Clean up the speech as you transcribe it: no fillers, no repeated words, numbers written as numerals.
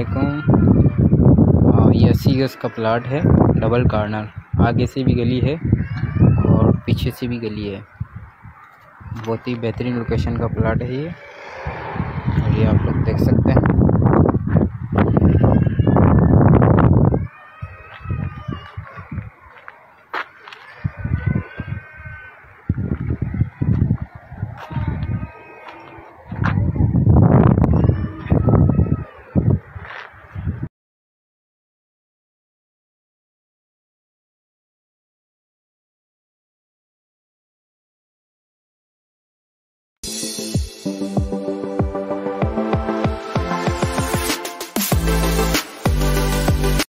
वालेकुम। ये 80 गज का प्लाट है, डबल कार्नर। आगे से भी गली है और पीछे से भी गली है। बहुत ही बेहतरीन लोकेशन का प्लाट है ये, और ये आप लोग देख सकते हैं।